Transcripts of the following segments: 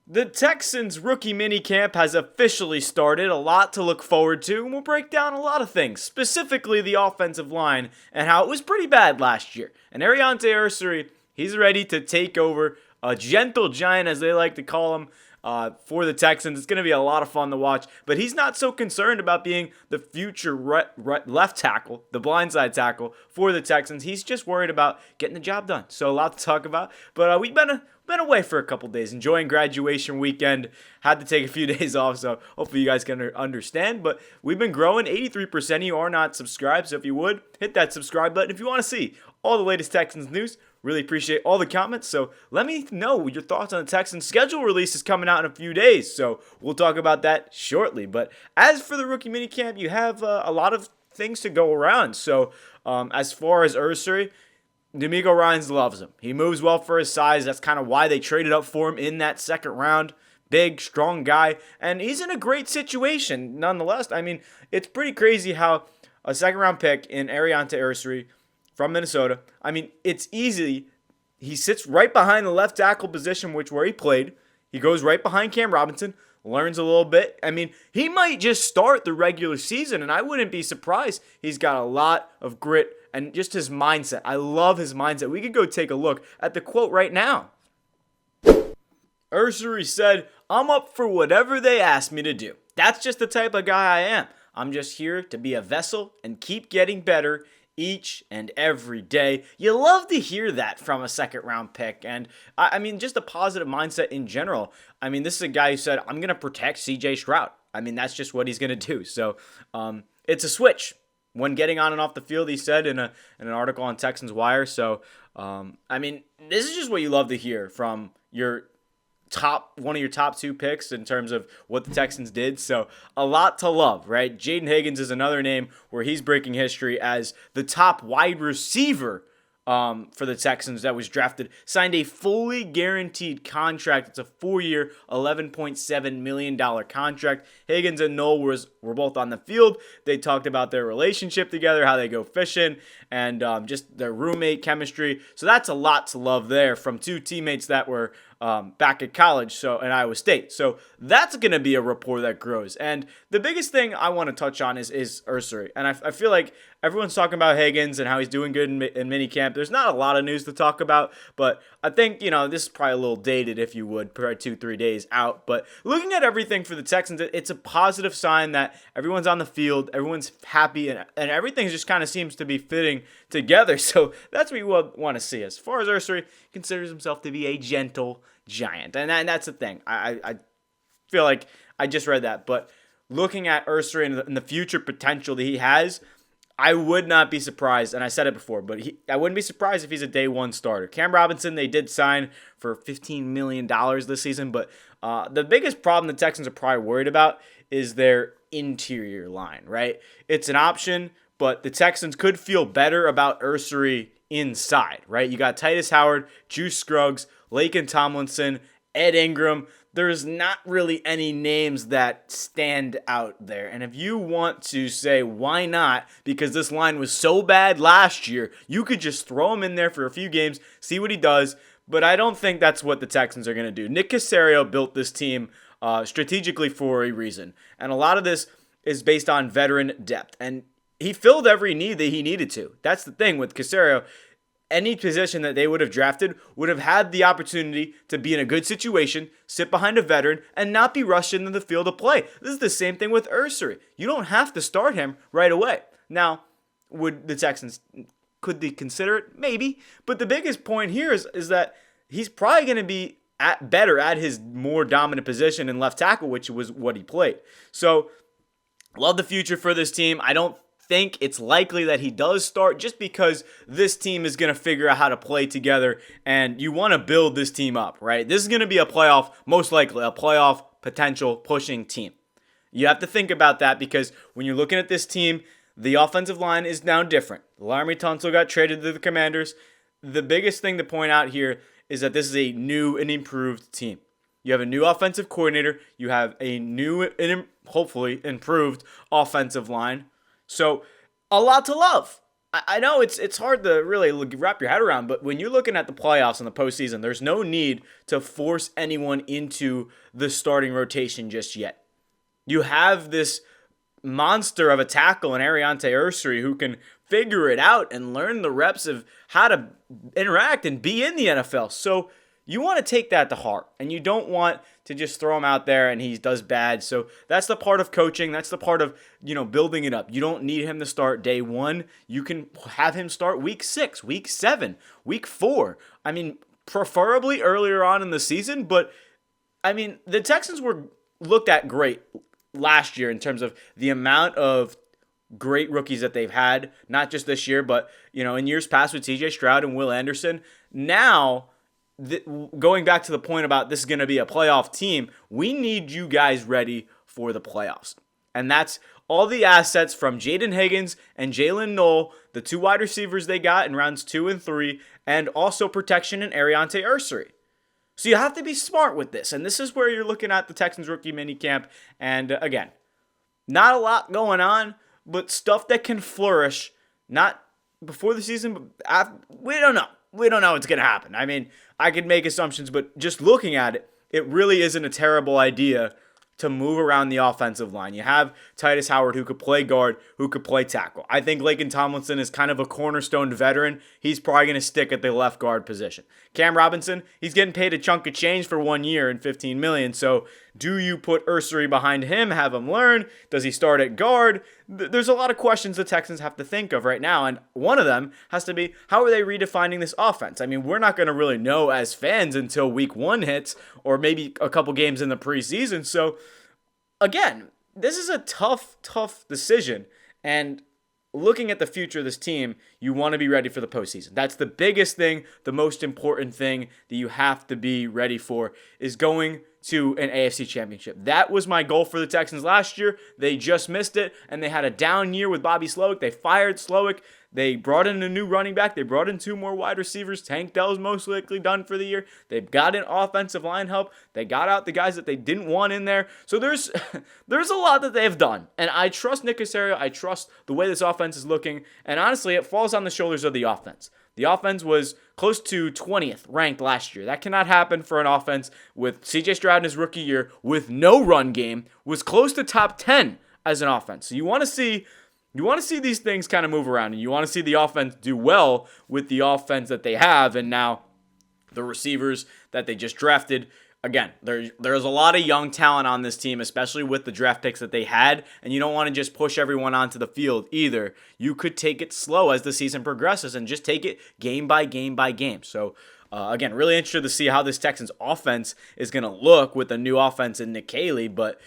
The Texans rookie minicamp has officially started, a lot to look forward to, and we'll break down a lot of things, specifically the offensive line and how it was pretty bad last year. And Aireontae Ersery, he's ready to take over, a gentle giant as they like to call him, for the Texans. It's going to be a lot of fun to watch, but he's not so concerned about being the future left tackle, the blindside tackle for the Texans. He's just worried about getting the job done. So a lot to talk about, but we've been away for a couple days, enjoying graduation weekend. Had to take a few days off, so hopefully you guys can understand. But we've been growing. 83% of you are not subscribed, so if you would, hit that subscribe button if you want to see all the latest Texans news. Really appreciate all the comments, so let me know your thoughts on the Texans. Schedule release is coming out in a few days, so we'll talk about that shortly. But as for the rookie minicamp, you have a lot of things to go around. So as far as Ersery, DeMeco Ryans loves him. He moves well for his size. That's kind of why they traded up for him in that second round. Big, strong guy, and he's in a great situation nonetheless. I mean, it's pretty crazy how a second-round pick in Aireontae Ersery from Minnesota, I mean, it's easy. He sits right behind the left tackle position, where he played. He goes right behind Cam Robinson, learns a little bit. I mean, he might just start the regular season, and I wouldn't be surprised. He's got a lot of grit and just his mindset. I love his mindset. We could go take a look at the quote right now. Ersery said, "I'm up for whatever they ask me to do. That's just the type of guy I am. I'm just here to be a vessel and keep getting better each and every day." You love to hear that from a second-round pick. And, I mean, just a positive mindset in general. I mean, this is a guy who said, I'm going to protect C.J. Stroud. I mean, that's just what he's going to do. So, it's a switch. When getting on and off the field, he said in an article on Texans Wire. So, I mean, this is just what you love to hear from one of your top two picks in terms of what the Texans did. So a lot to love, right? Jaden Higgins is another name where he's breaking history as the top wide receiver for the Texans that was drafted, signed a fully guaranteed contract. It's a 4-year, $11.7 million contract. Higgins and Noel were both on the field. They talked about their relationship together, how they go fishing, and just their roommate chemistry. So that's a lot to love there from two teammates that were back at college, in Iowa State. So that's going to be a rapport that grows. And the biggest thing I want to touch on is Ersery. And I feel like everyone's talking about Higgins and how he's doing good in minicamp. There's not a lot of news to talk about, but I think, this is probably a little dated, if you would, probably 2-3 days out. But looking at everything for the Texans, it's a positive sign that everyone's on the field, everyone's happy, and everything just kind of seems to be fitting together. So that's what we want to see. As far as Ersery, he considers himself to be a gentle giant. And that's the thing. I feel like I just read that. But looking at Ersery and the future potential that he has, I would not be surprised, and I said it before, but I wouldn't be surprised if he's a day one starter. Cam Robinson, they did sign for $15 million this season, but the biggest problem the Texans are probably worried about is their interior line, right? It's an option, but the Texans could feel better about Ersery inside, right? You got Titus Howard, Juice Scruggs, Laken Tomlinson, Ed Ingram. There's not really any names that stand out there. And if you want to say, why not? Because this line was so bad last year, you could just throw him in there for a few games, see what he does. But I don't think that's what the Texans are going to do. Nick Caserio built this team strategically for a reason. And a lot of this is based on veteran depth. And he filled every need that he needed to. That's the thing with Caserio. Any position that they would have drafted would have had the opportunity to be in a good situation, sit behind a veteran, and not be rushed into the field of play. This is the same thing with Ersery. You don't have to start him right away. Now, could they consider it? Maybe. But the biggest point here is that he's probably going to be better at his more dominant position in left tackle, which was what he played. So, love the future for this team. I don't think it's likely that he does start just because this team is going to figure out how to play together, and you want to build this team up, right? This is going to be most likely a playoff potential pushing team. You have to think about that because when you're looking at this team, the offensive line is now different. Laremy Tunsil got traded to the Commanders. The biggest thing to point out here is that this is a new and improved team. You have a new offensive coordinator. You have a new and hopefully improved offensive line. So, a lot to love. I know it's hard to really wrap your head around, but when you're looking at the playoffs and the postseason, there's no need to force anyone into the starting rotation just yet. You have this monster of a tackle in Aireontae Ersery who can figure it out and learn the reps of how to interact and be in the NFL. So you want to take that to heart, and you don't want to just throw him out there and he does bad. So that's the part of coaching. That's the part of, building it up. You don't need him to start day 1. You can have him start week 6, week 7, week 4. I mean, preferably earlier on in the season, but I mean, the Texans were looked at great last year in terms of the amount of great rookies that they've had, not just this year, but, in years past with TJ Stroud and Will Anderson. Now, going back to the point about this is going to be a playoff team, we need you guys ready for the playoffs. And that's all the assets from Jaden Higgins and Jalen Knoll, the 2 wide receivers they got in rounds 2 and 3, and also protection in Aireontae Ersery. So you have to be smart with this. And this is where you're looking at the Texans rookie minicamp. And again, not a lot going on, but stuff that can flourish, not before the season, but after. We don't know. We don't know what's going to happen. I mean, I could make assumptions, but just looking at it, it really isn't a terrible idea to move around the offensive line. You have Titus Howard who could play guard, who could play tackle. I think Laken Tomlinson is kind of a cornerstone veteran. He's probably going to stick at the left guard position. Cam Robinson, he's getting paid a chunk of change for 1 year and $15 million. So do you put Ersery behind him, have him learn? Does he start at guard? There's a lot of questions the Texans have to think of right now, and one of them has to be, how are they redefining this offense? I mean, we're not going to really know as fans until week 1 hits, or maybe a couple games in the preseason. So, again, this is a tough decision, and looking at the future of this team, you want to be ready for the postseason. That's the biggest thing, the most important thing that you have to be ready for is going to an AFC championship. That was my goal for the Texans last year. They just missed it, and they had a down year with Bobby Slowick. They fired Slowick. They brought in a new running back. They brought in 2 more wide receivers. Tank Dell's most likely done for the year. They've got an offensive line help. They got out the guys that they didn't want in there. So there's a lot that they've done. And I trust Nick Caserio. I trust the way this offense is looking. And honestly, it falls on the shoulders of the offense. The offense was close to 20th ranked last year. That cannot happen for an offense with CJ Stroud in his rookie year with no run game, was close to top 10 as an offense. So you want to see these things kind of move around, and you want to see the offense do well with the offense that they have, and now the receivers that they just drafted. Again, there's a lot of young talent on this team, especially with the draft picks that they had, and you don't want to just push everyone onto the field either. You could take it slow as the season progresses and just take it game by game by game. So, again, really interested to see how this Texans offense is going to look with the new offense in Nick Caley, but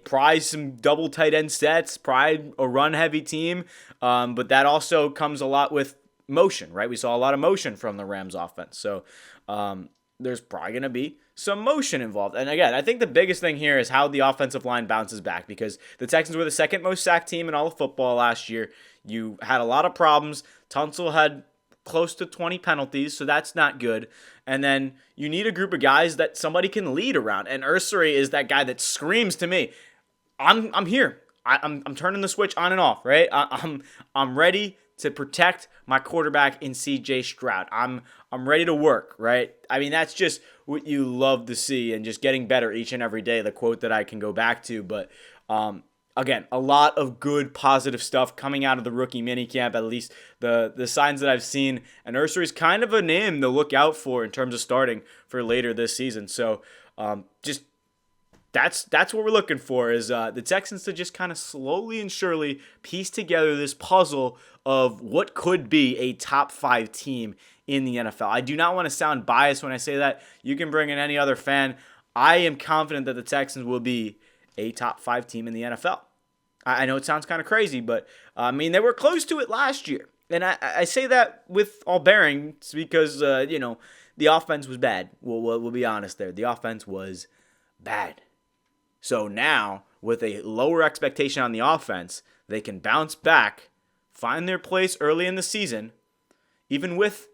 prize some double tight end sets, prize a run-heavy team, but that also comes a lot with motion, right? We saw a lot of motion from the Rams offense, so there's probably going to be some motion involved. And again, I think the biggest thing here is how the offensive line bounces back, because the Texans were the second most sacked team in all of football last year. You had a lot of problems. Tunsil had close to 20 penalties, so that's not good. And then you need a group of guys that somebody can lead around. And Ersery is that guy that screams to me, I'm here. I'm turning the switch on and off, right? I'm ready to protect my quarterback in CJ Stroud. I'm ready to work, right? I mean, that's just what you love to see, and just getting better each and every day, the quote that I can go back to. But again, a lot of good positive stuff coming out of the rookie minicamp, at least the signs that I've seen. And Ersery is kind of a name to look out for in terms of starting for later this season. So just that's what we're looking for, is the Texans to just kind of slowly and surely piece together this puzzle of what could be a top 5 team in the NFL. I do not want to sound biased when I say that. You can bring in any other fan. I am confident that the Texans will be a top 5 team in the NFL. I know it sounds kind of crazy, but I mean, they were close to it last year. And I say that with all bearings because, the offense was bad. We'll be honest there. The offense was bad. So now, with a lower expectation on the offense, they can bounce back, find their place early in the season, even with,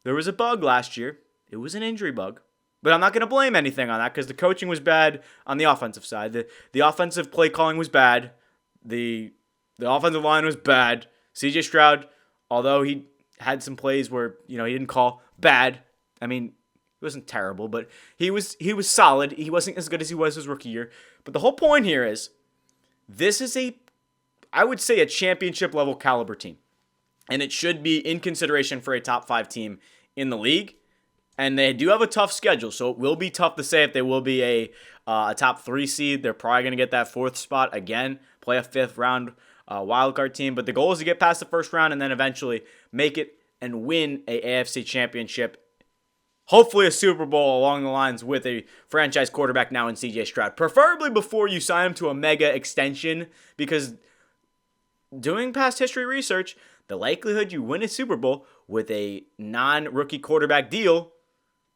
there was a bug last year. It was an injury bug. But I'm not going to blame anything on that, because the coaching was bad on the offensive side. The offensive play calling was bad. The offensive line was bad. CJ Stroud, although he had some plays where, he didn't call bad. I mean, he wasn't terrible, but he was solid. He wasn't as good as he was his rookie year. But the whole point here is this is I would say a championship level caliber team. And it should be in consideration for a top 5 team in the league. And they do have a tough schedule, so it will be tough to say if they will be a top 3 seed. They're probably going to get that 4th spot again, play a 5th round wildcard team. But the goal is to get past the first round and then eventually make it and win a AFC championship. Hopefully a Super Bowl along the lines with a franchise quarterback now in CJ Stroud. Preferably before you sign him to a mega extension, because doing past history research, the likelihood you win a Super Bowl with a non-rookie quarterback deal,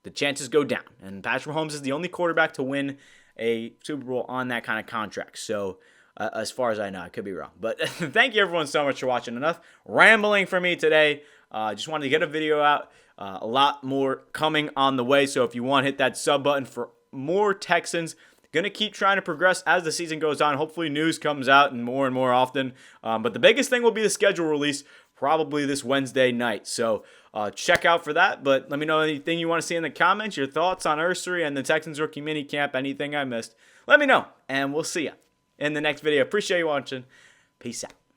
the chances go down. And Patrick Mahomes is the only quarterback to win a Super Bowl on that kind of contract. So as far as I know, I could be wrong. But thank you everyone so much for watching. Enough rambling for me today. Just wanted to get a video out. A lot more coming on the way. So if you want, hit that sub button for more Texans. Going to keep trying to progress as the season goes on. Hopefully news comes out and more often. But the biggest thing will be the schedule release probably this Wednesday night. So check out for that. But let me know anything you want to see in the comments. Your thoughts on Ersery and the Texans rookie minicamp. Anything I missed. Let me know. And we'll see you in the next video. Appreciate you watching. Peace out.